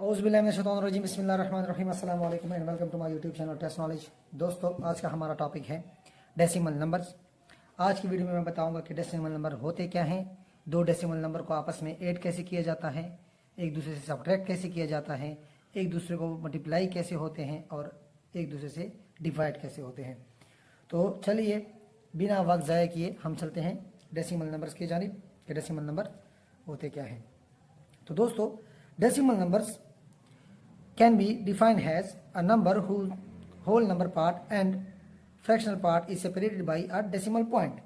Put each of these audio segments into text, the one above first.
औज़ुबिल्लाहिमिनश्शैतानिर्रजीम बिस्मिल्लाहिर्रहमानिर्रहीम अस्सलाम वालेकुम and welcome to my YouTube channel test knowledge. दोस्तों, आज का हमारा टॉपिक है डेसिमल नंबर्स। आज की वीडियो में मैं बताऊंगा कि डेसिमल नंबर होते क्या हैं, दो डेसिमल नंबर को आपस में ऐड कैसे किया जाता है, एक दूसरे से सब्ट्रैक्ट कैसे किया जाता है, एक दूसरे को मल्टीप्लाई कैसे होते हैं और एक दूसरे से डिवाइड कैसे होते हैं। तो चलिए बिना वक्त ज़ाया किए हम चलते हैं डेसिमल नंबर्स की जानिब कि डेसिमल नंबर होते क्या हैं। तो दोस्तों, decimal numbers can be defined as a number whose whole number part and fractional part is separated by a decimal point।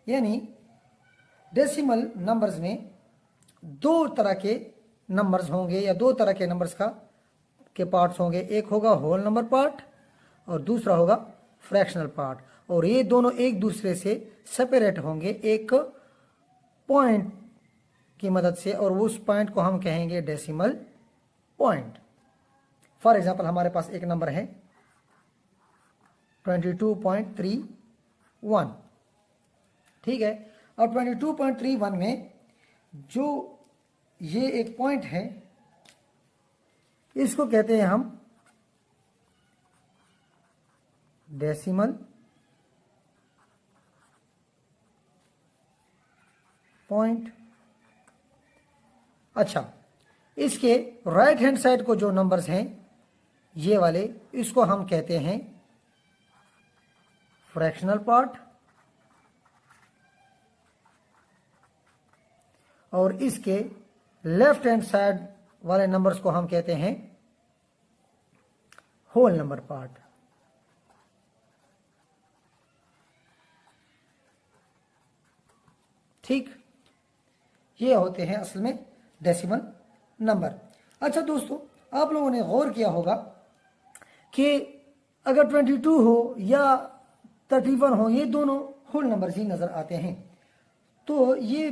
यानी डेसिमल नंबर्स में दो तरह के नंबर्स होंगे या दो तरह के नंबर्स के पार्ट्स होंगे। एक होगा होल नंबर पार्ट और दूसरा होगा फ्रैक्शनल पार्ट, और ये दोनों एक दूसरे से सेपरेट होंगे एक पॉइंट की मदद से, और उस पॉइंट को हम कहेंगे डेसिमल पॉइंट। फॉर एग्जाम्पल, हमारे पास एक नंबर है 22.31, ठीक है। और 22.31 में जो ये एक पॉइंट है, इसको कहते हैं हम डेसिमल पॉइंट। अच्छा, इसके राइट हैंड साइड को जो नंबर्स हैं ये वाले, इसको हम कहते हैं फ्रैक्शनल पार्ट, और इसके लेफ्ट हैंड साइड वाले नंबर्स को हम कहते हैं होल नंबर पार्ट। ठीक, ये होते हैं असल में डेसिमल नंबर। अच्छा दोस्तों, आप लोगों ने गौर किया होगा कि अगर 22 हो या 31 हो, ये दोनों होल नंबर्स ही नजर आते हैं। तो ये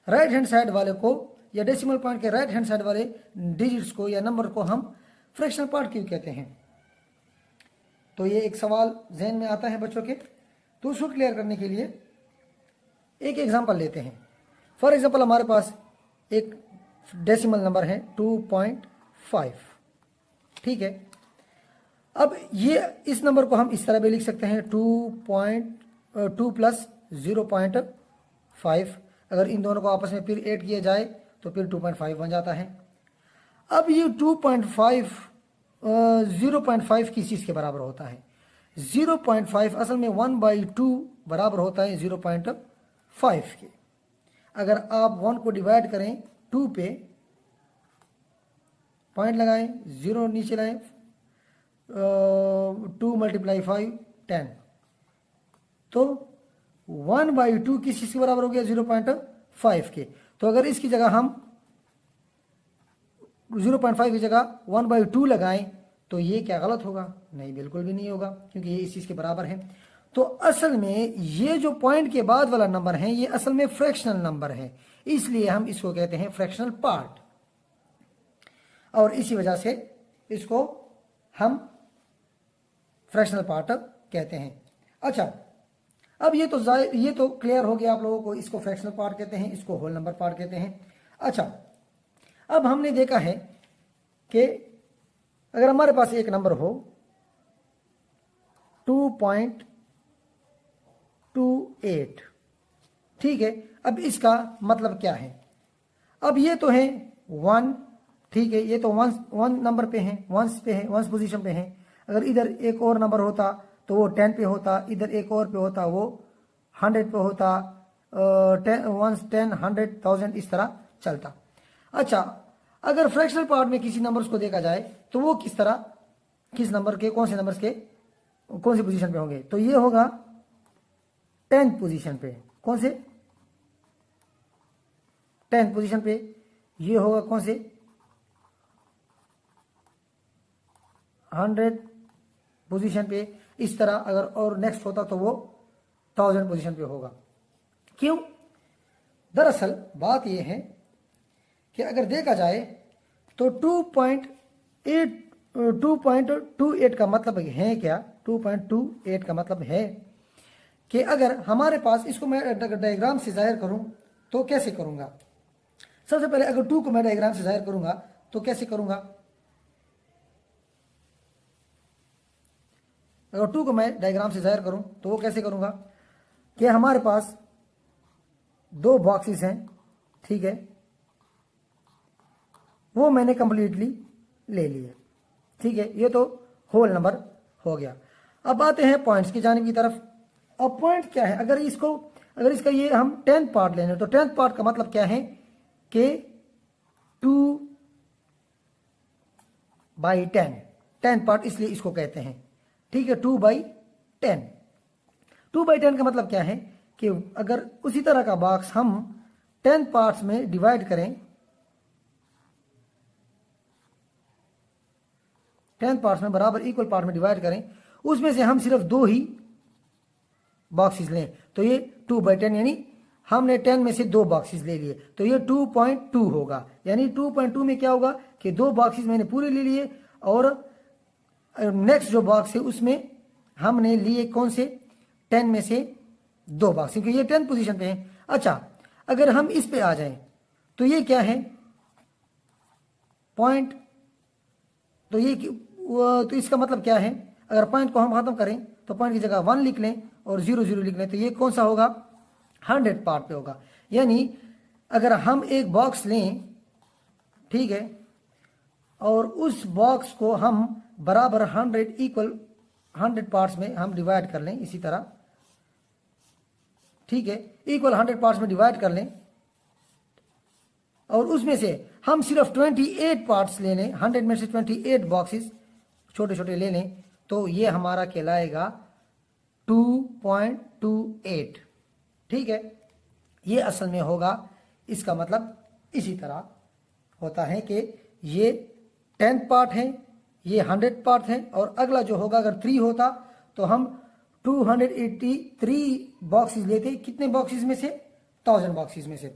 राइट हैंड साइड वाले को या डेसिमल पॉइंट के राइट हैंड साइड वाले डिजिट्स को या नंबर को हम फ्रैक्शनल पार्ट क्यों कहते हैं? तो ये एक सवाल जहन में आता है बच्चों के। तो उसको क्लियर करने के लिए एक एग्जांपल लेते हैं। फॉर एग्जांपल, हमारे पास एक डेसिमल नंबर है 2.5, ठीक है। अब ये इस नंबर को हम इस तरह भी लिख सकते हैं 2.2 प्लस 0.5। अगर इन दोनों को आपस में फिर ऐड किया जाए तो फिर 2.5 बन जाता है। अब ये 2.5 0.5 किस चीज़ के बराबर होता है? 0.5 असल में 1/2 बराबर होता है 0.5 के। अगर आप 1 को डिवाइड करें 2 पे, पॉइंट लगाएं, 0 नीचे लाएं, 2 × 5 10, तो 1/2 किस चीज़ के बराबर हो गया? 0.5 के। तो अगर इसकी जगह हम 0.5 की जगह 1/2 लगाएं तो ये क्या गलत होगा? नहीं, बिल्कुल भी नहीं होगा, क्योंकि ये इस चीज़ के बराबर है। तो असल में ये जो पॉइंट के बाद वाला नंबर है, ये असल में फ्रैक्शनल नंबर है, इसलिए हम इसको कहते हैं फ्रैक्शनल पार्ट, और इसी वजह से इसको हम फ्रैक्शनल पार्ट कहते हैं। अच्छा, अब ये तो क्लियर हो गया आप लोगों को, इसको फ्रैक्शनल पार्ट कहते हैं, इसको होल नंबर पार्ट कहते हैं। अच्छा, अब हमने देखा है कि अगर हमारे पास एक नंबर हो 2.28, ठीक है। अब इसका मतलब क्या है? अब ये तो है 1, ठीक है, ये तो वन नंबर पे है, वंस पे है, वंस पोजीशन पे है। अगर इधर एक और नंबर होता तो वो 10 पे होता, इधर एक और पे होता वो 100 पे होता, 1 10 100 1000 इस तरह चलता। अच्छा, अगर फ्रैक्शनल पार्ट में किसी नंबर्स को देखा जाए तो वो किस तरह, किस नंबर के, कौन से नंबर्स के कौन सी पोजीशन पे होंगे? तो ये होगा 10th पोजीशन पे। कौन से? 10th पोजीशन पे। ये होगा कौन से? 100 पोजीशन पे। इस तरह अगर और नेक्स्ट होता तो वो 1000 पोजीशन पे होगा। क्यों? दरअसल बात यह है कि अगर देखा जाए तो 2.28 का मतलब है क्या? 2.28 का मतलब है कि अगर हमारे पास, इसको मैं डायग्राम से जाहिर करूं तो कैसे करूंगा? सबसे पहले अगर 2 को मैं डायग्राम से जाहिर करूंगा तो कैसे करूंगा, अगर 2 को मैं डायग्राम से जाहिर करूं तो वो कैसे करूंगा कि हमारे पास 2 बॉक्सेस हैं, ठीक है, वो मैंने कंप्लीटली ले लिए, ठीक है, ये तो होल नंबर हो गया। अब आते हैं पॉइंट्स की जानिब की तरफ। अब पॉइंट क्या है, अगर इसका ये हम 10th पार्ट लेने तो 10th पार्ट का मतलब क्या है कि 2/10, 10th पार्ट इसलिए इसको कहते हैं, ठीक है, 2/10। 2/10 का मतलब क्या है कि अगर उसी तरह का बॉक्स हम 10 पार्ट्स में डिवाइड करें, 10 पार्ट्स में बराबर इक्वल पार्ट में डिवाइड करें, उसमें से हम सिर्फ 2 ही बॉक्सेस लें तो ये 2/10, यानी हमने 10 में से 2 बॉक्सेस ले लिए तो ये 2.2 होगा। यानी 2.2 में क्या होगा कि 2 बॉक्सेस मैंने पूरे ले लिए और नेक्स्ट जो बॉक्स है उसमें हमने लिए कौन से, 10 में से 2 बॉक्स, क्योंकि ये 10th पोजीशन पे है। अच्छा, अगर हम इस पे आ जाएं तो ये क्या है, पॉइंट, तो इसका मतलब क्या है, अगर पॉइंट को हम खत्म करें तो पॉइंट की जगह 1 लिख लें और 0 0 लिख लें तो ये कौन सा होगा, 100 पार्ट पे होगा। यानी अगर हम एक बॉक्स लें, ठीक है, और उस बॉक्स को हम बराबर 100 पार्ट्स में हम डिवाइड कर लें, इसी तरह, ठीक है, इक्वल 100 पार्ट्स में डिवाइड कर लें और उसमें से हम सिर्फ 28 पार्ट्स ले लें, 100 में से 28 बॉक्सेस छोटे छोटे ले लें तो ये हमारा कहलाएगा 2.28, ठीक है। ये असल में होगा, इसका मतलब इसी तरह होता है कि ये 10th पार्ट है, ये 100 पार्ट है और अगला जो होगा अगर 3 होता तो हम 283 बॉक्सेस लेते, कितने बॉक्सेस में से, 1000 बॉक्सेस में से।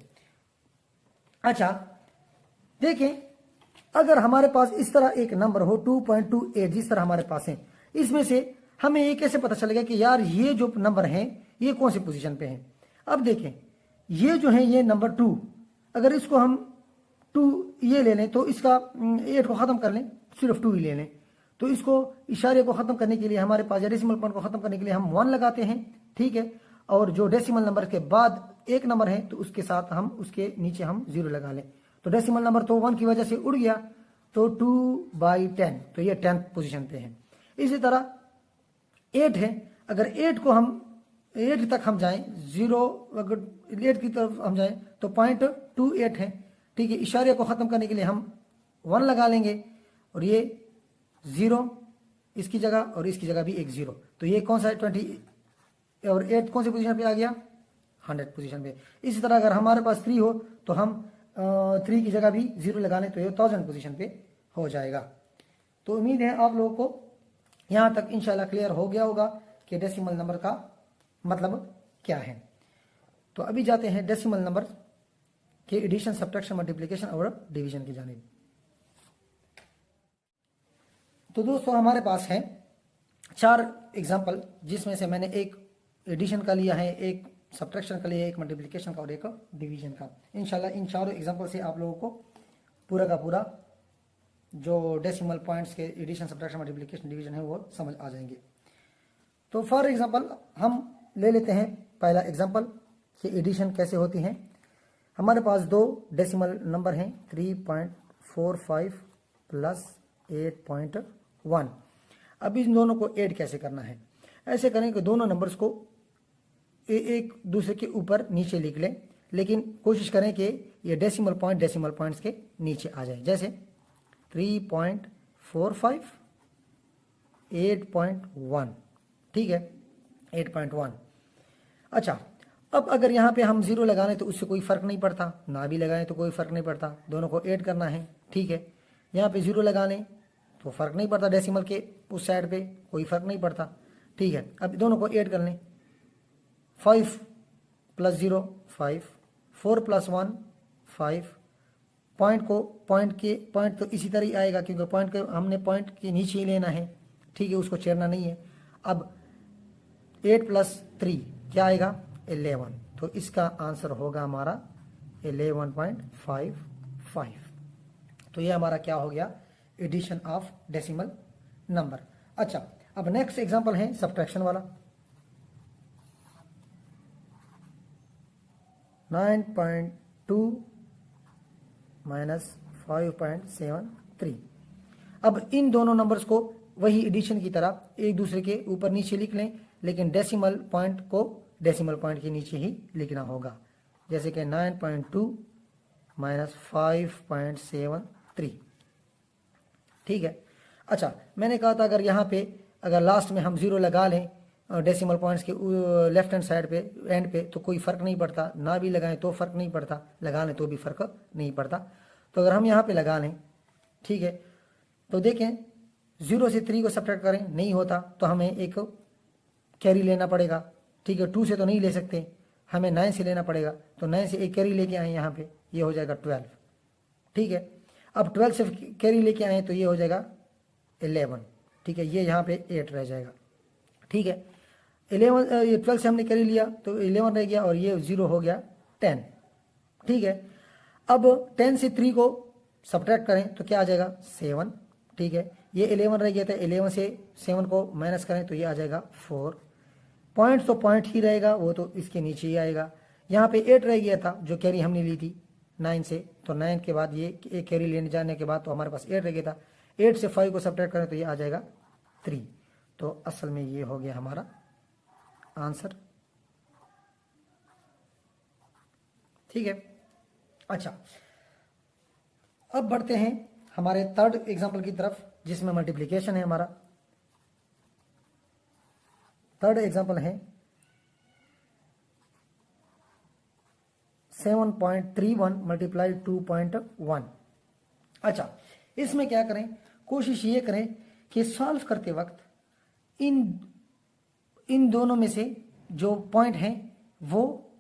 अच्छा देखें, अगर हमारे पास इस तरह एक नंबर हो 2.28 जिस तरह हमारे पास है, इसमें से हमें ये कैसे पता चलेगा कि यार ये जो नंबर हैं ये कौन सी पोजीशन पे हैं। अब देखें, ये जो है ये नंबर 2, अगर इसको हम 2 ये ले लें तो इसका 8 को ख़त्म कर लें, सिर्फ 2 ही ले लें तो इसको इशारे को ख़त्म करने के लिए हमारे पास, या डेसिमल पॉइंट को ख़त्म करने के लिए हम 1 लगाते हैं, ठीक है, और जो डेसिमल नंबर के बाद एक नंबर है तो उसके साथ हम उसके नीचे हम 0 लगा लें तो डेसिमल नंबर तो 1 की वजह से उड़ गया तो 2/10, तो ये 10th पोजीशन पे है। इसी तरह 8 है, अगर 8 को हम 8 तक हम जाएं, 0 अगर 8 की तरफ हम जाएं तो 0.28 है, ठीक है, इशारे को ख़त्म करने के लिए हम 1 लगा लेंगे और ये 0 इसकी जगह और इसकी जगह भी एक 0, तो ये कौन सा है, 20 और 8 कौन सी पोजीशन पे आ गया, 100 पोजीशन पे। इसी तरह अगर हमारे पास 3 हो तो हम 3 की जगह भी 0 लगा लें तो ये 1000 पोजीशन पे हो जाएगा। तो उम्मीद है आप लोगों को यहाँ तक इंशाल्लाह क्लियर हो गया होगा कि डेसिमल नंबर का मतलब क्या है। तो अभी जाते हैं डेसिमल नंबर के एडिशन, सब्ट्रैक्शन, मल्टीप्लिकेशन और डिवीजन की जानिब। तो दोस्तों हमारे पास है 4 एग्जाम्पल, जिसमें से मैंने एक एडिशन का लिया है, एक सब्ट्रैक्शन का लिया है, एक मल्टीप्लिकेशन का और एक डिवीजन का। इंशाल्लाह इन चारों एग्जाम्पल से आप लोगों को पूरा का पूरा जो डेसिमल पॉइंट्स के एडिशन, सब्ट्रैक्शन, मल्टीप्लिकेशन, डिवीजन है वो समझ आ जाएंगे। तो फॉर एग्जांपल हम ले लेते हैं पहला एग्जांपल कि एडिशन कैसे होती है। हमारे पास 2 डेसिमल नंबर हैं, 3.45 प्लस 8.1। अब इन दोनों को ऐड कैसे करना है, ऐसे करें कि दोनों नंबर्स को एक दूसरे के ऊपर नीचे लिख लें, लेकिन कोशिश करें कि ये डेसिमल पॉइंट्स के नीचे आ जाए। जैसे 3.45 8.1, ठीक है, 8.1। अच्छा, अब अगर यहाँ पे हम 0 लगाने तो उससे कोई फ़र्क नहीं पड़ता, ना भी लगाएं तो कोई फ़र्क नहीं पड़ता, दोनों को ऐड करना है, ठीक है। यहाँ पे 0 लगाने तो फ़र्क नहीं पड़ता, डेसिमल के उस साइड पे कोई फ़र्क नहीं पड़ता, ठीक है। अब दोनों को ऐड कर लें, 5 + 0 5, 4 + 1 5। पॉइंट तो इसी तरह ही आएगा क्योंकि पॉइंट को हमने पॉइंट के नीचे ही लेना है, ठीक है, उसको छेड़ना नहीं है। अब 8 + 3 क्या आएगा, 11, तो इसका आंसर होगा हमारा 11.55। तो ये हमारा क्या हो गया, एडिशन ऑफ डेसिमल नंबर। अच्छा, अब नेक्स्ट एग्जांपल है सब्ट्रैक्शन वाला। 9.2 माइनस 5.73। अब इन दोनों नंबर्स को वही एडिशन की तरह एक दूसरे के ऊपर नीचे लिख लें, लेकिन डेसिमल पॉइंट को डेसिमल पॉइंट के नीचे ही लिखना होगा। जैसे कि 9.2 माइनस 5.73। ठीक है। अच्छा, मैंने कहा था अगर यहाँ पे अगर लास्ट में हम 0 लगा लें डेसिमल पॉइंट्स के लेफ्ट हैंड साइड पे एंड पे तो कोई फ़र्क नहीं पड़ता, ना भी लगाएं तो फ़र्क नहीं पड़ता, लगा लें तो भी फ़र्क नहीं पड़ता। तो अगर हम यहाँ पे लगा लें, ठीक है, तो देखें 0 से 3 को सब्ट्रैक्ट करें, नहीं होता तो हमें एक कैरी लेना पड़ेगा। ठीक है, 2 से तो नहीं ले सकते, हमें 9 से लेना पड़ेगा। तो 9 से एक कैरी लेके आए यहाँ पे, ये हो जाएगा 12। ठीक है, अब 12 से कैरी लेके आए तो ये हो जाएगा 11। ठीक है, ये यहाँ पे 8 रह जाएगा। ठीक है, 12 से हमने कैरी लिया तो 11 रह गया और ये 0 हो गया 10। ठीक है, अब 10 से 3 को सब्ट्रैक्ट करें तो क्या आ जाएगा 7। ठीक है, ये 11 रह गया था, 11 से 7 को माइनस करें तो ये आ जाएगा 4। पॉइंट तो पॉइंट ही रहेगा, वो तो इसके नीचे ही आएगा। यहाँ पे 8 रह गया था जो कैरी हमने ली थी 9 से, तो 9 के बाद ये एक कैरी लेने जाने के बाद तो हमारे पास 8 रह गया था। 8 से 5 को सब्ट्रैक्ट करें तो ये आ जाएगा 3। तो असल में ये हो गया हमारा आंसर। ठीक है। अच्छा, अब बढ़ते हैं हमारे थर्ड एग्जांपल की तरफ, जिसमें मल्टीप्लिकेशन है। हमारा थर्ड एग्जांपल है 7.31 मल्टीप्लाई 2.1। अच्छा, इसमें क्या करें, कोशिश ये करें कि सॉल्व करते वक्त इन दोनों में से जो पॉइंट हैं वो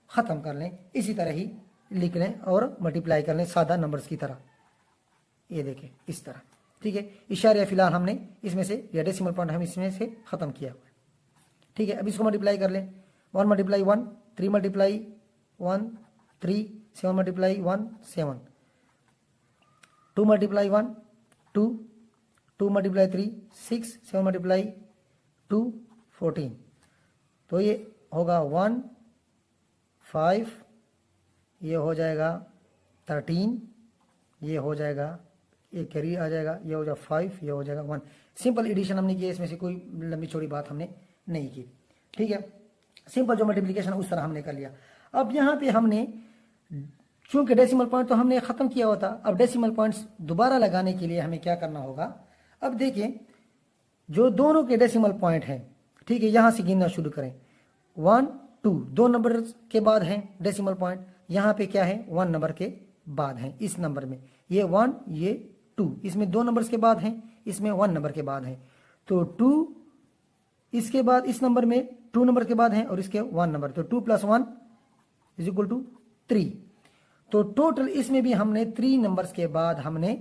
ख़त्म कर लें, इसी तरह ही लिख लें और मल्टीप्लाई कर लें सादा नंबर्स की तरह। ये देखें इस तरह। ठीक है, इशारे फिलहाल हमने इसमें से या डेसिमल पॉइंट हम इसमें से ख़त्म किया हुआ है। ठीक है, अब इसको मल्टीप्लाई कर लें। 1 multiply 1, 3 multiply 1 3, 7 multiply 1 7, 2 multiply 1 2, 2 multiply 3 6, 7 multiply 2 14। तो ये होगा 1 5, ये हो जाएगा 13, ये हो जाएगा, ये कैरी आ जाएगा, ये हो जाएगा 5, ये हो जाएगा 1। सिंपल एडिशन हमने किया, इसमें से कोई लंबी चौड़ी बात हमने नहीं की। ठीक है, सिंपल जो मल्टीप्लिकेशन उस तरह हमने कर लिया। अब यहाँ पे हमने चूंकि डेसिमल पॉइंट तो हमने ख़त्म किया होता, अब डेसिमल पॉइंट्स दोबारा लगाने के लिए हमें क्या करना होगा। अब देखिए जो दोनों के डेसिमल पॉइंट हैं, ठीक है, यहाँ से गिनना शुरू करें। 1 2 दो नंबर के बाद हैं डेसिमल पॉइंट, यहाँ पे क्या है 1 नंबर के बाद हैं। इस नंबर में ये 1 ये 2, इसमें 2 नंबर्स के बाद हैं, इसमें 1 नंबर के बाद हैं। तो 2 इसके बाद इस नंबर में 2 नंबर के बाद हैं और इसके 1 नंबर, तो 2 + 1 = 3। तो टोटल इसमें भी हमने 3 नंबर्स के बाद हमने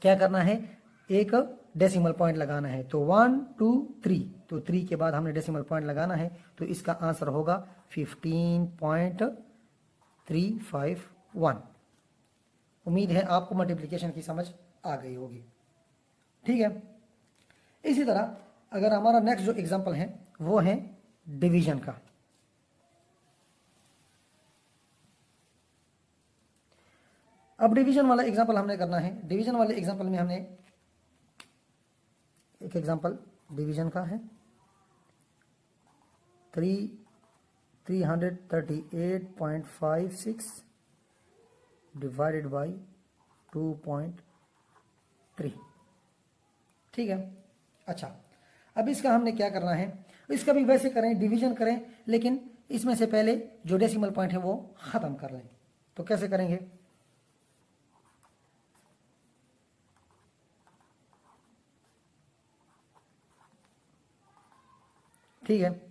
क्या करना है, एक डेसिमल पॉइंट लगाना है। तो 1 2 3, तो 3 के बाद हमने डेसिमल पॉइंट लगाना है। तो इसका आंसर होगा 15.351। उम्मीद है आपको मल्टीप्लिकेशन की समझ आ गई होगी। ठीक है, इसी तरह अगर हमारा नेक्स्ट जो एग्जांपल है वो है डिवीजन का। अब डिवीजन वाला एग्जांपल हमने करना है। डिवीजन वाले एग्जांपल में हमने एक एग्जांपल डिवीजन का है 338.56 डिवाइडेड बाई 2.3। ठीक है। अच्छा, अब इसका हमने क्या करना है, इसका भी वैसे करें, डिवीजन करें, लेकिन इसमें से पहले जो डेसिमल पॉइंट है वो ख़त्म कर लें। तो कैसे करेंगे, ठीक है,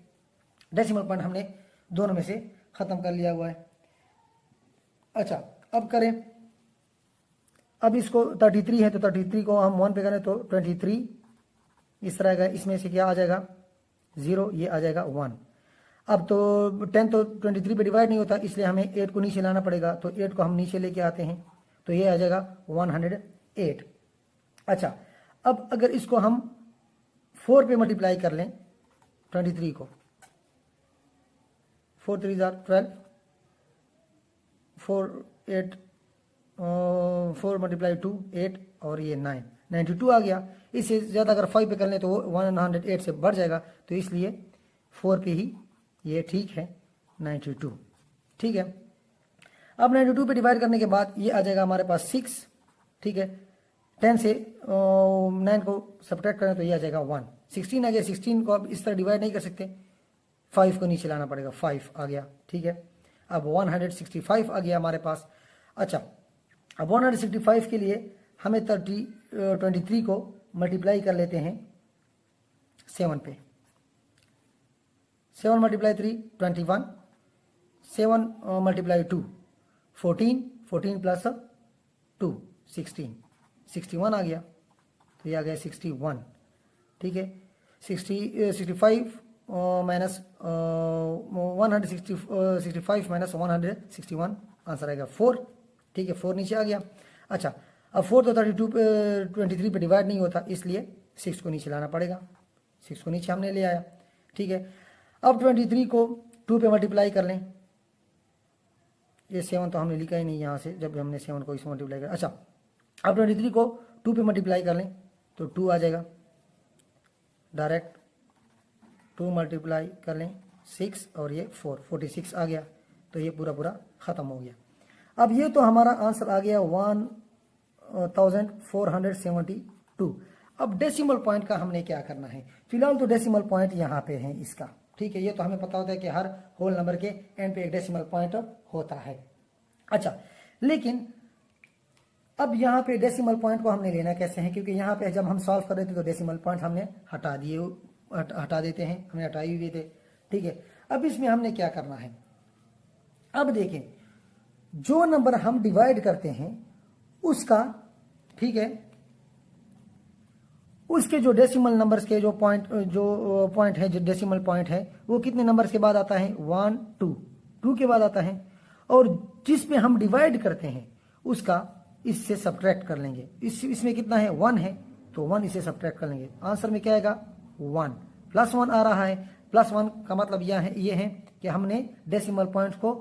डेसिमल पॉइंट हमने दोनों में से ख़त्म कर लिया हुआ है। अच्छा, अब करें, अब इसको 33 है तो 33 को हम 1 पे करें तो 23 इस तरह का, इसमें से क्या आ जाएगा 0, ये आ जाएगा 1। अब तो 10 तो 23 पे डिवाइड नहीं होता, इसलिए हमें 8 को नीचे लाना पड़ेगा। तो 8 को हम नीचे लेके आते हैं तो ये आ जाएगा 108। अच्छा, अब अगर इसको हम 4 पे मल्टीप्लाई कर लें 23 को, 4 3 12, 4 मल्टीप्लाई 2 8 और ये 9, 92 आ गया। इससे ज़्यादा अगर 5 पे कर लें तो 108 से बढ़ जाएगा, तो इसलिए 4 पे ही ये ठीक है 92। ठीक है, अब 92 पे डिवाइड करने के बाद ये आ जाएगा हमारे पास 6। ठीक है, 10 से 9 को सब्ट्रैक्ट करें तो ये आ जाएगा 1। 16 आ गया। 16 को अब इस तरह डिवाइड नहीं कर सकते, 5 को नीचे लाना पड़ेगा, 5 आ गया। ठीक है, अब 165 आ गया हमारे पास। अच्छा, अब 165 के लिए हमें 23 को मल्टीप्लाई कर लेते हैं 7 पे। 7 मल्टीप्लाई 3 21, 7 मल्टीप्लाई 2 14, 14 प्लस 2 16, 61 आ गया, तो ये आ गया 61। ठीक है, 65 माइनस 165 माइनस 161 आंसर आएगा 4। ठीक है, 4 नीचे आ गया। अच्छा, अब 4 तो 23 पे डिवाइड नहीं होता, इसलिए 6 को नीचे लाना पड़ेगा, 6 को नीचे हमने ले आया। ठीक है, अब 23 को 2 पे मल्टीप्लाई कर लें। ये 7 तो हमने लिखा ही नहीं यहाँ से, जब हमने 7 को इसमें मल्टीप्लाई कर। अच्छा, अब 23 को 2 पे मल्टीप्लाई कर लें तो 2 आ जाएगा डायरेक्ट। 2 मल्टीप्लाई कर लें 6 और ये 4, 46 आ गया, तो ये पूरा पूरा ख़त्म हो गया। अब ये तो हमारा आंसर आ गया 1472। अब डेसिमल पॉइंट का हमने क्या करना है? फिलहाल तो डेसिमल पॉइंट यहाँ पे है इसका। ठीक है, ये तो हमें पता होता है कि हर होल नंबर के एंड पे एक डेसिमल पॉइंट होता है। अच्छा, लेकिन अब यहाँ पे डेसिमल पॉइंट को हमने लेना कैसे है? क्योंकि यहाँ पे जब हम सॉल्व कर रहे थे तो डेसिमल पॉइंट हमने हटा देते हैं, हमने हटाए हुए थे। ठीक है, अब इसमें हमने क्या करना है? अब देखें, जो नंबर हम डिवाइड करते हैं उसका, ठीक है, उसके जो डेसिमल नंबर्स के जो पॉइंट है, जो डेसिमल पॉइंट है, वो कितने नंबर्स के बाद आता है? 1 2 के बाद आता है। और जिसमें हम डिवाइड करते हैं उसका इससे सब्ट्रैक्ट कर लेंगे। इसमें कितना है? 1 है, तो 1 इसे सब्ट्रैक्ट कर लेंगे। आंसर में क्या आएगा? 1 प्लस 1 आ रहा है। प्लस 1 का मतलब ये है कि हमने डेसिमल पॉइंट को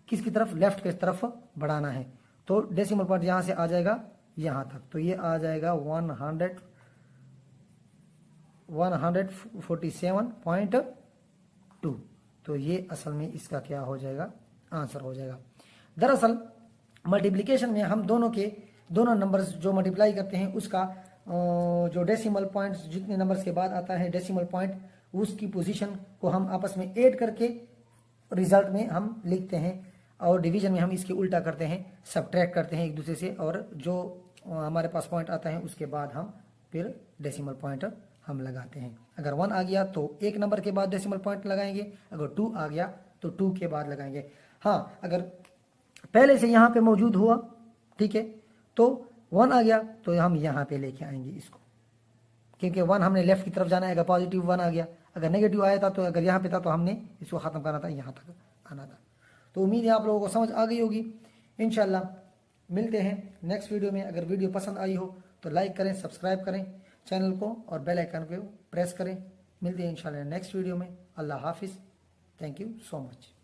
किसकी तरफ? लेफ्ट की तरफ बढ़ाना है। तो डेसिमल पॉइंट यहां से आ जाएगा यहां तक, तो ये आ जाएगा 147.2। तो ये असल में इसका क्या हो जाएगा? आंसर हो जाएगा। दरअसल मल्टीप्लिकेशन में हम दोनों नंबर्स जो मल्टीप्लाई करते हैं उसका जो डेसिमल पॉइंट जितने नंबर्स के बाद आता है डेसिमल पॉइंट, उसकी पोजीशन को हम आपस में ऐड करके रिजल्ट में हम लिखते हैं, और डिवीजन में हम इसके उल्टा करते हैं, सब्ट्रैक्ट करते हैं एक दूसरे से, और जो हमारे पास पॉइंट आता है उसके बाद हम फिर डेसिमल पॉइंट हम लगाते हैं। अगर 1 आ गया तो एक नंबर के बाद डेसिमल पॉइंट लगाएंगे, अगर 2 आ गया तो 2 के बाद लगाएंगे। हाँ, अगर पहले से यहाँ पे मौजूद हुआ, ठीक है, तो 1 आ गया तो हम यहाँ पे लेके आएंगे इसको, क्योंकि 1 हमने लेफ्ट की तरफ जाना है। अगर पॉजिटिव 1 आ गया, अगर नेगेटिव आया था तो अगर यहाँ पे था तो हमने इसको ख़त्म करना था, यहाँ तक आना था। तो उम्मीद है आप लोगों को समझ आ गई होगी। इंशाल्लाह मिलते हैं नेक्स्ट वीडियो में। अगर वीडियो पसंद आई हो तो लाइक करें, सब्सक्राइब करें चैनल को और बेल आइकन को प्रेस करें। मिलते हैं इंशाल्लाह नेक्स्ट वीडियो में। अल्लाह हाफिज़। Thank you so much.